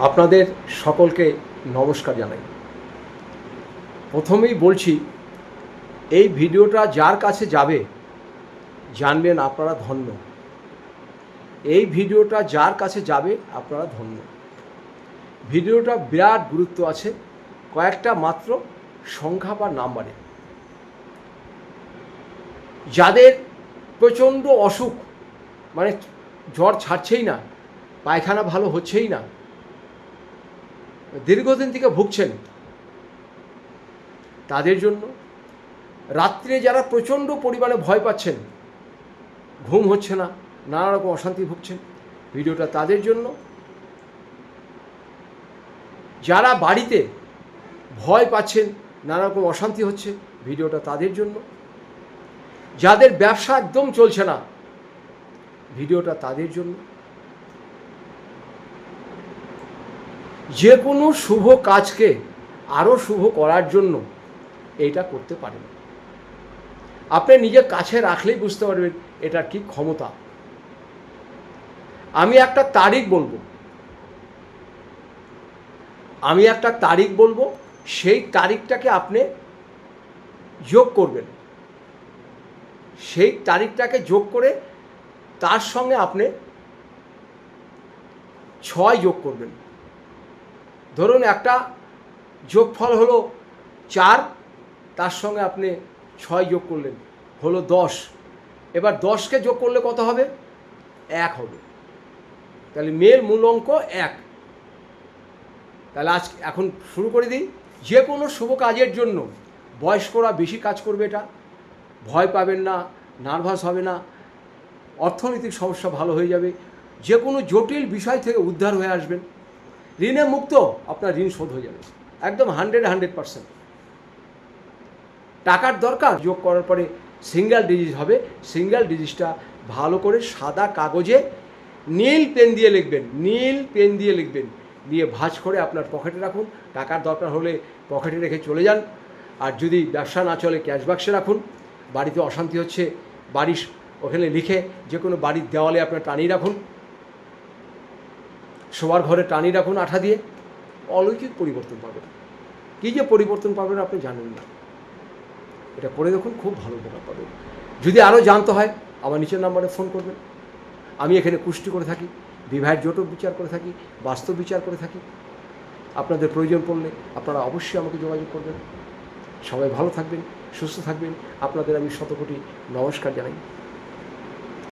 আপনাদের সকলকে নমস্কার জানাই। প্রথমেই বলছি, এই ভিডিওটা যার কাছে যাবে জানবেন আপনারা ধন্য। এই ভিডিওটা যার কাছে যাবে আপনারা ধন্য। ভিডিওটা বিরাট গুরুত্ব আছে কয়েকটা মাত্র সংখ্যা বা নাম্বারে। যাদের প্রচণ্ড অসুখ, মানে জ্বর ছাড়ছেই না, পায়খানা ভালো হচ্ছেই না, দীর্ঘদিন থেকে ভুগছেন, তাদের জন্য। রাত্রে যারা প্রচণ্ড পরিমাণে ভয় পাচ্ছেন, ঘুম হচ্ছে না, নানা রকম অশান্তি ভুগছেন, ভিডিওটা তাদের জন্য। যারা বাড়িতে ভয় পাচ্ছেন, নানা রকম অশান্তি হচ্ছে, ভিডিওটা তাদের জন্য। যাদের ব্যবসা একদম চলছে না, ভিডিওটা তাদের জন্য। যে কোনো শুভ কাজকে আরও শুভ করার জন্য এইটা করতে পারেন। আপনি নিজের কাছে রাখলেই বুঝতে পারবেন এটার কি ক্ষমতা। আমি একটা তারিখ বলবো, সেই তারিখটাকে আপনি যোগ করবেন। সেই তারিখটাকে যোগ করে তার সঙ্গে আপনি 6 যোগ করবেন। ধরুন একটা যোগফল হলো 4, তার সঙ্গে আপনি 6 যোগ করলেন, হলো 10। এবার 10কে যোগ করলে কত হবে? 1 হবে। তাহলে মূল অঙ্ক 1। তাহলে এখন শুরু করে দিই। যে কোনো শুভ কাজের জন্য বয়স্করা বেশি কাজ করবে। এটা ভয় পাবেন না, নার্ভাস হবে না, অর্থনৈতিক সমস্যা ভালো হয়ে যাবে, যে কোনো জটিল বিষয় থেকে উদ্ধার হয়ে আসবেন, ঋণে মুক্ত, আপনার ঋণ শোধ হয়ে যাবে একদম 100%। টাকার দরকার, যোগ করার পরে সিঙ্গেল ডিজিট হবে। সিঙ্গেল ডিজিটটা ভালো করে সাদা কাগজে নীল পেন দিয়ে লিখবেন, নিয়ে ভাঁজ করে আপনার পকেটে রাখুন। টাকার দরকার হলে পকেটে রেখে চলে যান। আর যদি ব্যবসা না চলে ক্যাশ বাক্সে রাখুন। বাড়িতে অশান্তি হচ্ছে, বাড়ির ওখানে লিখে যে কোনো বাড়ির দেওয়ালে আপনার টানিয়ে রাখুন, শোয়ার ঘরে টানিয়ে রাখুন আঠা দিয়ে। অলৌকিক পরিবর্তন পাবেন। কী যে পরিবর্তন পাবেন আপনি জানেন না। এটা করে দেখুন, খুব ভালো উপকার পাবেন। যদি আরও জানতে হয় আমার নিচের নাম্বারে ফোন করবেন। আমি এখানে কুষ্টি করে থাকি, বিবাহের জটক বিচার করে থাকি, বাস্তব বিচার করে থাকি। আপনাদের প্রয়োজন পড়লে আপনারা অবশ্যই আমাকে যোগাযোগ করবেন। সবাই ভালো থাকবেন, সুস্থ থাকবেন। আপনাদের আমি শতকোটি নমস্কার জানাই।